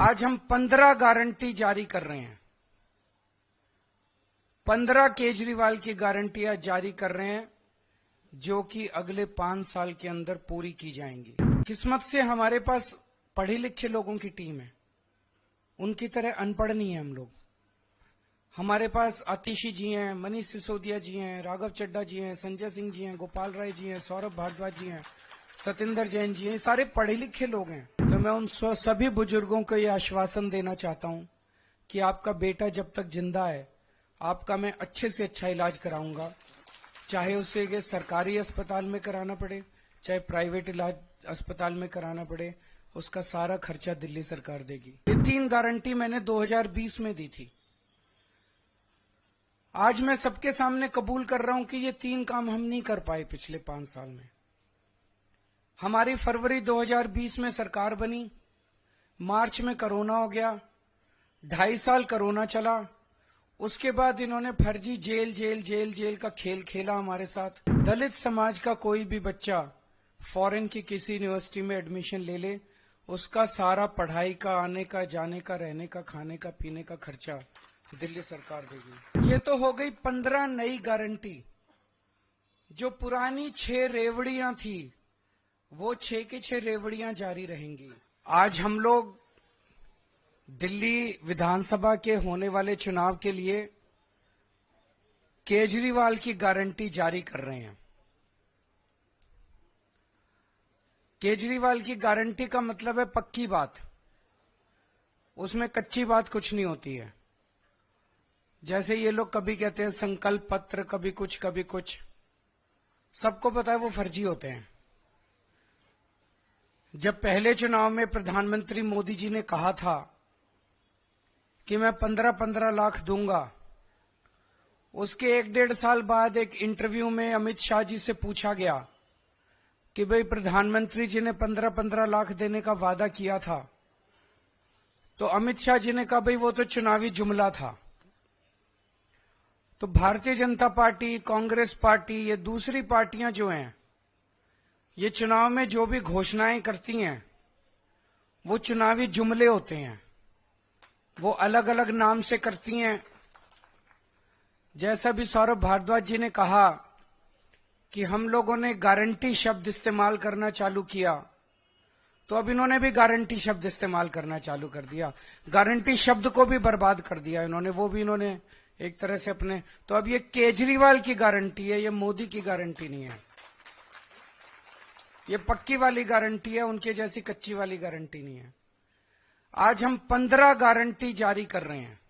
आज हम 15 गारंटी जारी कर रहे हैं। 15 केजरीवाल की गारंटियां जारी कर रहे हैं जो कि अगले 5 साल के अंदर पूरी की जाएंगी। किस्मत से हमारे पास पढ़े लिखे लोगों की टीम है, उनकी तरह अनपढ़ नहीं है हम लोग। हमारे पास आतिशी जी हैं, मनीष सिसोदिया जी हैं, राघव चड्ढा जी हैं, संजय सिंह जी हैं, गोपाल राय जी हैं, सौरभ भारद्वाज जी हैं, सतेंद्र जैन जी हैं, सारे पढ़े लिखे लोग हैं। तो मैं उन सभी बुजुर्गों को यह आश्वासन देना चाहता हूं कि आपका बेटा जब तक जिंदा है आपका मैं अच्छे से अच्छा इलाज कराऊंगा, चाहे उसे सरकारी अस्पताल में कराना पड़े चाहे प्राइवेट इलाज अस्पताल में कराना पड़े, उसका सारा खर्चा दिल्ली सरकार देगी। ये 3 गारंटी मैंने 2020 में दी थी। आज मैं सबके सामने कबूल कर रहा हूं कि ये 3 काम हम नहीं कर पाए पिछले 5 साल में। हमारी फरवरी 2020 में सरकार बनी, मार्च में कोरोना हो गया, 2.5 साल कोरोना चला, उसके बाद इन्होंने फर्जी जेल का खेल खेला हमारे साथ। दलित समाज का कोई भी बच्चा फॉरेन की किसी यूनिवर्सिटी में एडमिशन ले ले, उसका सारा पढ़ाई का, आने का, जाने का, रहने का, खाने का, पीने का खर्चा दिल्ली सरकार देगी। ये तो हो गई 15 नई गारंटी। जो पुरानी 6 रेवड़ियां थी वो 6 की 6 रेवड़ियां जारी रहेंगी। आज हम लोग दिल्ली विधानसभा के होने वाले चुनाव के लिए केजरीवाल की गारंटी जारी कर रहे हैं। केजरीवाल की गारंटी का मतलब है पक्की बात, उसमें कच्ची बात कुछ नहीं होती है। जैसे ये लोग कभी कहते हैं संकल्प पत्र, कभी कुछ, सबको पता है वो फर्जी होते हैं। जब पहले चुनाव में प्रधानमंत्री मोदी जी ने कहा था कि मैं 15-15 लाख दूंगा, उसके 1-1.5 साल बाद एक इंटरव्यू में अमित शाह जी से पूछा गया कि भाई प्रधानमंत्री जी ने 15-15 लाख देने का वादा किया था, तो अमित शाह जी ने कहा भाई वो तो चुनावी जुमला था। तो भारतीय जनता पार्टी, कांग्रेस पार्टी, ये दूसरी पार्टियां जो हैं, ये चुनाव में जो भी घोषणाएं करती हैं वो चुनावी जुमले होते हैं, वो अलग अलग नाम से करती हैं। जैसा भी सौरभ भारद्वाज जी ने कहा कि हम लोगों ने गारंटी शब्द इस्तेमाल करना चालू किया, तो अब इन्होंने भी गारंटी शब्द इस्तेमाल करना चालू कर दिया। गारंटी शब्द को भी बर्बाद कर दिया इन्होंने, वो भी इन्होंने एक तरह से अपने। तो अब ये केजरीवाल की गारंटी है, ये मोदी की गारंटी नहीं है। ये पक्की वाली गारंटी है, उनके जैसी कच्ची वाली गारंटी नहीं है। आज हम 15 गारंटी जारी कर रहे हैं।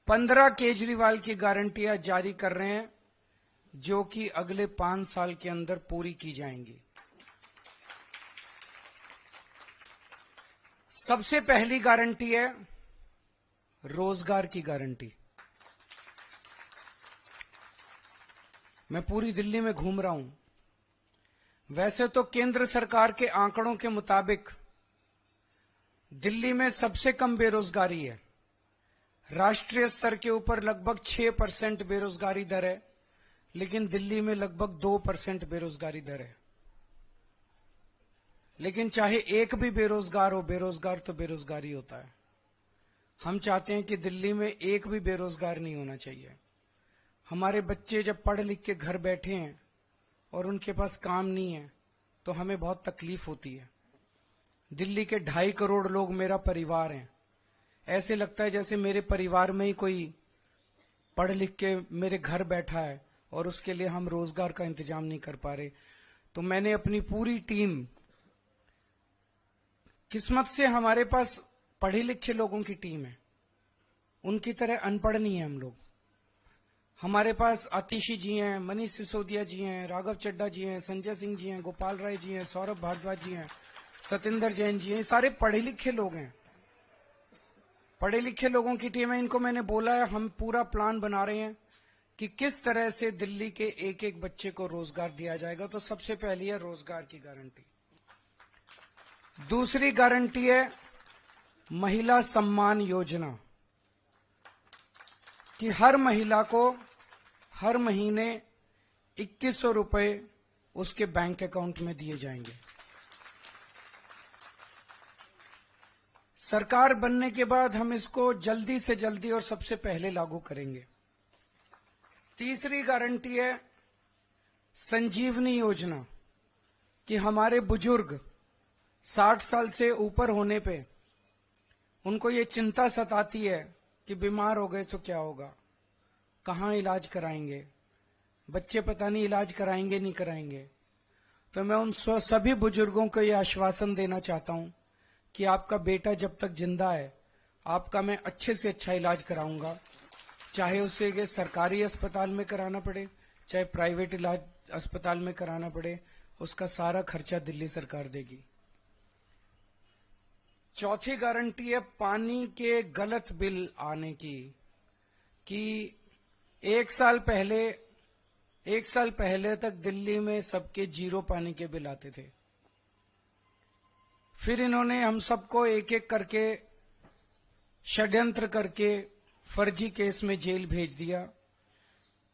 15 केजरीवाल की गारंटियां जारी कर रहे हैं जो कि अगले 5 साल के अंदर पूरी की जाएंगी। सबसे पहली गारंटी है रोजगार की गारंटी। मैं पूरी दिल्ली में घूम रहा हूं। वैसे तो केंद्र सरकार के आंकड़ों के मुताबिक दिल्ली में सबसे कम बेरोजगारी है। राष्ट्रीय स्तर के ऊपर लगभग 6% बेरोजगारी दर है, लेकिन दिल्ली में लगभग 2% बेरोजगारी दर है। लेकिन चाहे एक भी बेरोजगार हो, बेरोजगार तो बेरोजगारी होता है। हम चाहते हैं कि दिल्ली में एक भी बेरोजगार नहीं होना चाहिए। हमारे बच्चे जब पढ़ लिख के घर बैठे हैं और उनके पास काम नहीं है तो हमें बहुत तकलीफ होती है। दिल्ली के 2.5 करोड़ लोग मेरा परिवार हैं। ऐसे लगता है जैसे मेरे परिवार में ही कोई पढ़ लिख के मेरे घर बैठा है और उसके लिए हम रोजगार का इंतजाम नहीं कर पा रहे। तो मैंने अपनी पूरी टीम, किस्मत से हमारे पास पढ़े लिखे लोगों की टीम है, उनकी तरह अनपढ़ नहीं है हम लोग। हमारे पास आतिशी जी हैं, मनीष सिसोदिया जी हैं, राघव चड्ढा जी हैं, संजय सिंह जी हैं, गोपाल राय जी हैं, सौरभ भारद्वाज जी हैं, सतेंद्र जैन जी हैं, सारे पढ़े लिखे लोग हैं। पढ़े लिखे लोगों की टीम है। इनको मैंने बोला है हम पूरा प्लान बना रहे हैं कि किस तरह से दिल्ली के एक एक बच्चे को रोजगार दिया जाएगा। तो सबसे पहली है रोजगार की गारंटी। दूसरी गारंटी है महिला सम्मान योजना, कि हर महिला को हर महीने 2100 रुपए उसके बैंक अकाउंट में दिए जाएंगे। सरकार बनने के बाद हम इसको जल्दी से जल्दी और सबसे पहले लागू करेंगे। तीसरी गारंटी है संजीवनी योजना, कि हमारे बुजुर्ग 60 साल से ऊपर होने पे उनको ये चिंता सताती है कि बीमार हो गए तो क्या होगा, कहाँ इलाज कराएंगे, बच्चे पता नहीं इलाज कराएंगे नहीं कराएंगे। तो मैं उन सभी बुजुर्गों को ये आश्वासन देना चाहता हूं कि आपका बेटा जब तक जिंदा है आपका मैं अच्छे से अच्छा इलाज कराऊंगा, चाहे उसे ये सरकारी अस्पताल में कराना पड़े चाहे प्राइवेट इलाज अस्पताल में कराना पड़े, उसका सारा खर्चा दिल्ली सरकार देगी। चौथी गारंटी है पानी के गलत बिल आने की, कि एक साल पहले तक दिल्ली में सबके 0 पानी के बिल आते थे। फिर इन्होंने हम सबको एक एक करके षड्यंत्र करके फर्जी केस में जेल भेज दिया।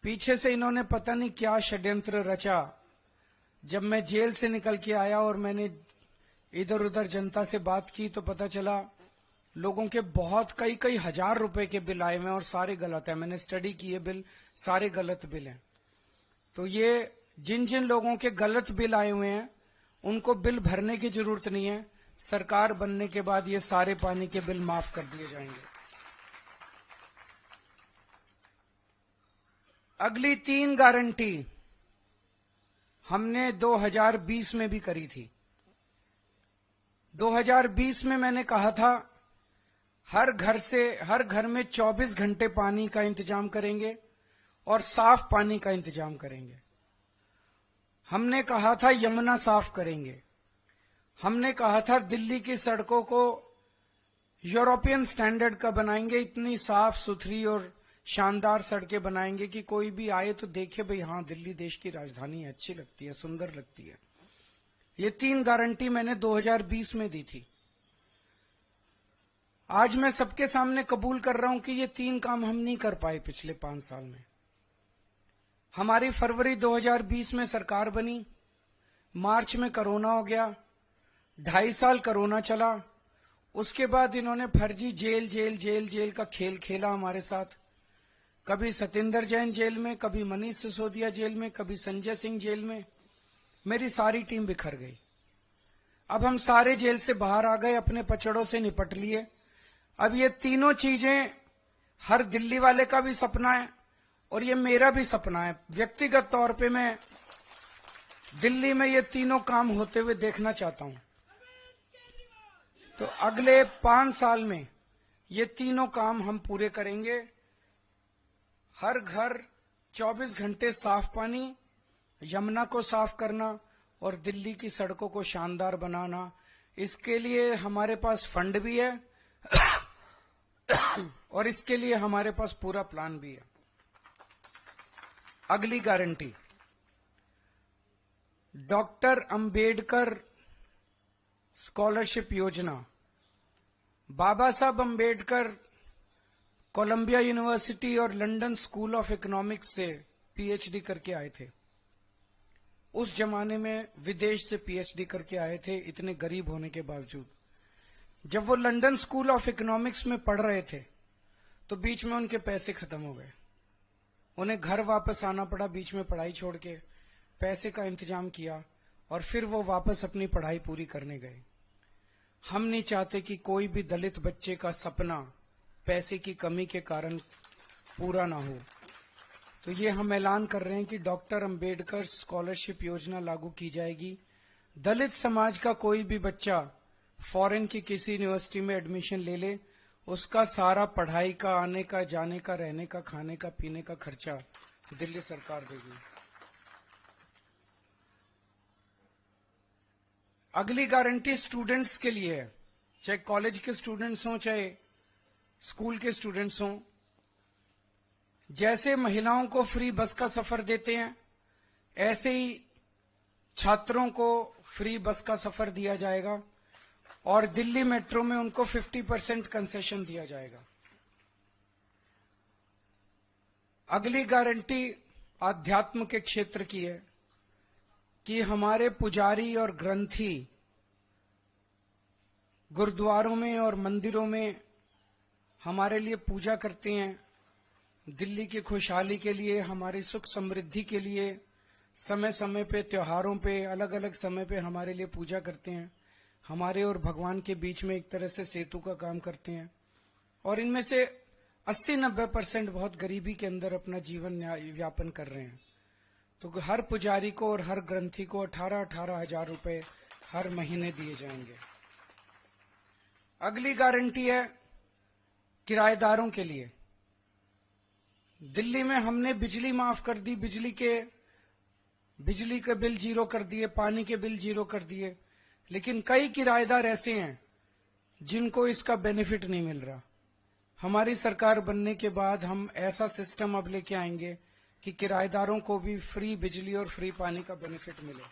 पीछे से इन्होंने पता नहीं क्या षड्यंत्र रचा। जब मैं जेल से निकल के आया और मैंने इधर उधर जनता से बात की तो पता चला लोगों के बहुत कई हजार रुपए के बिल आए हुए और सारे गलत है। मैंने स्टडी की है, बिल सारे गलत बिल हैं। तो ये जिन जिन लोगों के गलत बिल आए हुए हैं उनको बिल भरने की जरूरत नहीं है। सरकार बनने के बाद ये सारे पानी के बिल माफ कर दिए जाएंगे। अगली 3 गारंटी हमने 2020 में भी करी थी। 2020 में मैंने कहा था हर घर में 24 घंटे पानी का इंतजाम करेंगे और साफ पानी का इंतजाम करेंगे। हमने कहा था यमुना साफ करेंगे। हमने कहा था दिल्ली की सड़कों को यूरोपियन स्टैंडर्ड का बनाएंगे, इतनी साफ सुथरी और शानदार सड़कें बनाएंगे कि कोई भी आए तो देखे भाई हाँ दिल्ली देश की राजधानी है, अच्छी लगती है, सुंदर लगती है। ये 3 गारंटी मैंने 2020 में दी थी। आज मैं सबके सामने कबूल कर रहा हूं कि ये 3 काम हम नहीं कर पाए पिछले 5 साल में। हमारी फरवरी 2020 में सरकार बनी, मार्च में कोरोना हो गया, 2.5 साल कोरोना चला। उसके बाद इन्होंने फर्जी जेल का खेल खेला हमारे साथ। कभी सत्येंद्र जैन जेल में, कभी मनीष सिसोदिया जेल में, कभी संजय सिंह जेल में। मेरी सारी टीम बिखर गई। अब हम सारे जेल से बाहर आ गए, अपने पचड़ों से निपट लिए। अब ये तीनों चीजें हर दिल्ली वाले का भी सपना है और ये मेरा भी सपना है। व्यक्तिगत तौर पे मैं दिल्ली में ये तीनों काम होते हुए देखना चाहता हूं। तो अगले 5 साल में ये तीनों काम हम पूरे करेंगे। हर घर 24 घंटे साफ पानी, यमुना को साफ करना और दिल्ली की सड़कों को शानदार बनाना। इसके लिए हमारे पास फंड भी है और इसके लिए हमारे पास पूरा प्लान भी है। अगली गारंटी, डॉक्टर अंबेडकर स्कॉलरशिप योजना। बाबा साहब अंबेडकर कोलंबिया यूनिवर्सिटी और लंदन स्कूल ऑफ इकोनॉमिक्स से पीएचडी करके आए थे। उस जमाने में विदेश से पीएचडी करके आए थे, इतने गरीब होने के बावजूद। जब वो लंदन स्कूल ऑफ इकोनॉमिक्स में पढ़ रहे थे तो बीच में उनके पैसे खत्म हो गए। उन्हें घर वापस आना पड़ा, बीच में पढ़ाई छोड़ के। पैसे का इंतजाम किया और फिर वो वापस अपनी पढ़ाई पूरी करने गए। हम नहीं चाहते कि कोई भी दलित बच्चे का सपना पैसे की कमी के कारण पूरा ना हो। तो ये हम ऐलान कर रहे हैं कि डॉक्टर अंबेडकर स्कॉलरशिप योजना लागू की जाएगी। दलित समाज का कोई भी बच्चा फॉरेन की किसी यूनिवर्सिटी में एडमिशन ले ले, उसका सारा पढ़ाई का, आने का, जाने का, रहने का, खाने का, पीने का खर्चा दिल्ली सरकार देगी। अगली गारंटी स्टूडेंट्स के लिए है, चाहे कॉलेज के स्टूडेंट्स हों चाहे स्कूल के स्टूडेंट्स हों। जैसे महिलाओं को फ्री बस का सफर देते हैं ऐसे ही छात्रों को फ्री बस का सफर दिया जाएगा और दिल्ली मेट्रो में उनको 50% कंसेशन दिया जाएगा। अगली गारंटी आध्यात्म के क्षेत्र की है कि हमारे पुजारी और ग्रंथी गुरुद्वारों में और मंदिरों में हमारे लिए पूजा करते हैं, दिल्ली की खुशहाली के लिए, हमारी सुख समृद्धि के लिए, समय समय पे त्योहारों पे, अलग अलग समय पे हमारे लिए पूजा करते हैं, हमारे और भगवान के बीच में एक तरह से सेतु का काम करते हैं। और इनमें से 80-90% बहुत गरीबी के अंदर अपना जीवन व्यापन कर रहे हैं। तो हर पुजारी को और हर ग्रंथी को 18-18 हजार रुपए हर महीने दिए जाएंगे। अगली गारंटी है किराएदारों के लिए। दिल्ली में हमने बिजली माफ कर दी, बिजली के बिल जीरो कर दिए, पानी के बिल जीरो कर दिए, लेकिन कई किराएदार ऐसे हैं जिनको इसका बेनिफिट नहीं मिल रहा। हमारी सरकार बनने के बाद हम ऐसा सिस्टम अब लेके आएंगे कि किराएदारों को भी फ्री बिजली और फ्री पानी का बेनिफिट मिले।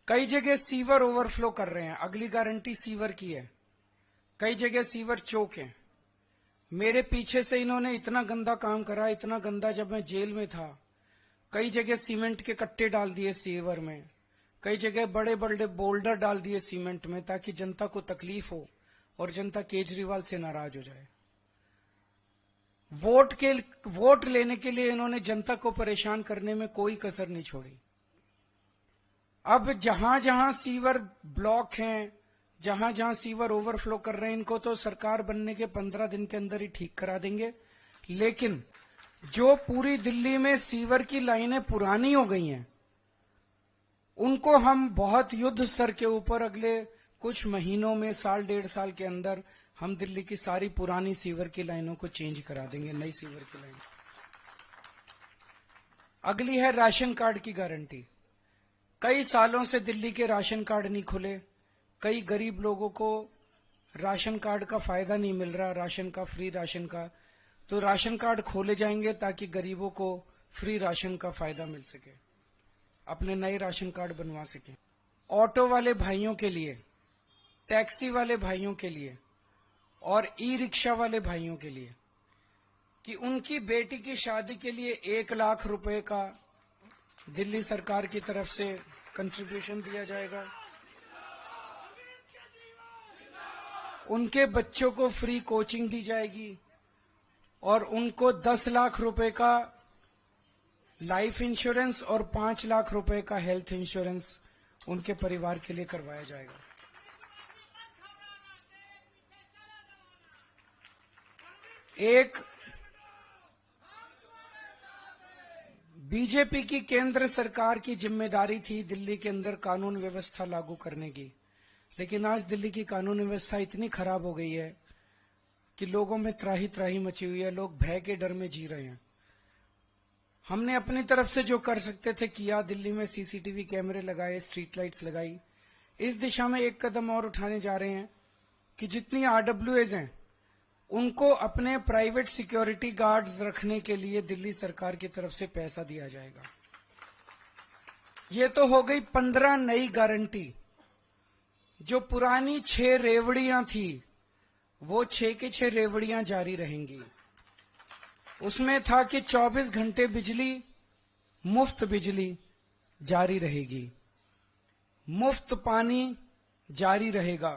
कई जगह सीवर ओवरफ्लो कर रहे हैं, अगली गारंटी सीवर की है। कई जगह सीवर चौक हैं। मेरे पीछे से इन्होंने इतना गंदा काम करा, इतना गंदा, जब मैं जेल में था कई जगह सीमेंट के कट्टे डाल दिए सीवर में, कई जगह बड़े बड़े बोल्डर डाल दिए सीमेंट में, ताकि जनता को तकलीफ हो और जनता केजरीवाल से नाराज हो जाए। वोट लेने के लिए इन्होंने जनता को परेशान करने में कोई कसर नहीं छोड़ी। अब जहां जहां सीवर ब्लॉक हैं, जहां जहां सीवर ओवरफ्लो कर रहे हैं, इनको तो सरकार बनने के 15 दिन के अंदर ही ठीक करा देंगे। लेकिन जो पूरी दिल्ली में सीवर की लाइनें पुरानी हो गई हैं, उनको हम बहुत युद्ध स्तर के ऊपर अगले कुछ महीनों में, साल 1.5 साल के अंदर हम दिल्ली की सारी पुरानी सीवर की लाइनों को चेंज करा देंगे, नई सीवर की लाइन। अगली है राशन कार्ड की गारंटी। कई सालों से दिल्ली के राशन कार्ड नहीं खुले, कई गरीब लोगों को राशन कार्ड का फायदा नहीं मिल रहा, राशन का, फ्री राशन का। तो राशन कार्ड खोले जाएंगे ताकि गरीबों को फ्री राशन का फायदा मिल सके, अपने नए राशन कार्ड बनवा सके। ऑटो वाले भाइयों के लिए, टैक्सी वाले भाइयों के लिए और ई रिक्शा वाले भाइयों के लिए कि उनकी बेटी की शादी के लिए 1 लाख रुपए का दिल्ली सरकार की तरफ से कंट्रीब्यूशन दिया जाएगा। उनके बच्चों को फ्री कोचिंग दी जाएगी और उनको 10 लाख रुपए का लाइफ इंश्योरेंस और 5 लाख रुपए का हेल्थ इंश्योरेंस उनके परिवार के लिए करवाया जाएगा। एक बीजेपी की केंद्र सरकार की जिम्मेदारी थी दिल्ली के अंदर कानून व्यवस्था लागू करने की, लेकिन आज दिल्ली की कानून व्यवस्था इतनी खराब हो गई है कि लोगों में त्राही त्राही मची हुई है, लोग भय के डर में जी रहे हैं। हमने अपनी तरफ से जो कर सकते थे किया, दिल्ली में सीसीटीवी कैमरे लगाए, स्ट्रीट लाइट्स लगाई। इस दिशा में एक कदम और उठाने जा रहे हैं कि जितनी आरडब्ल्यूएज हैं उनको अपने प्राइवेट सिक्योरिटी गार्ड्स रखने के लिए दिल्ली सरकार की तरफ से पैसा दिया जाएगा। ये तो हो गई 15 नई गारंटी। जो पुरानी 6 रेवड़ियां थी वो 6 की 6 रेवड़ियां जारी रहेंगी। उसमें था कि 24 घंटे बिजली, मुफ्त बिजली जारी रहेगी, मुफ्त पानी जारी रहेगा,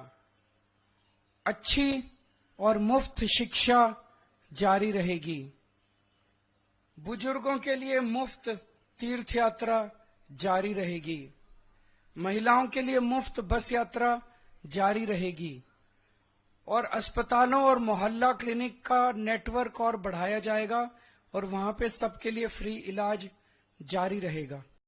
अच्छी और मुफ्त शिक्षा जारी रहेगी, बुजुर्गों के लिए मुफ्त तीर्थ यात्रा जारी रहेगी, महिलाओं के लिए मुफ्त बस यात्रा जारी रहेगी और अस्पतालों और मोहल्ला क्लिनिक का नेटवर्क और बढ़ाया जाएगा और वहां पे सबके लिए फ्री इलाज जारी रहेगा।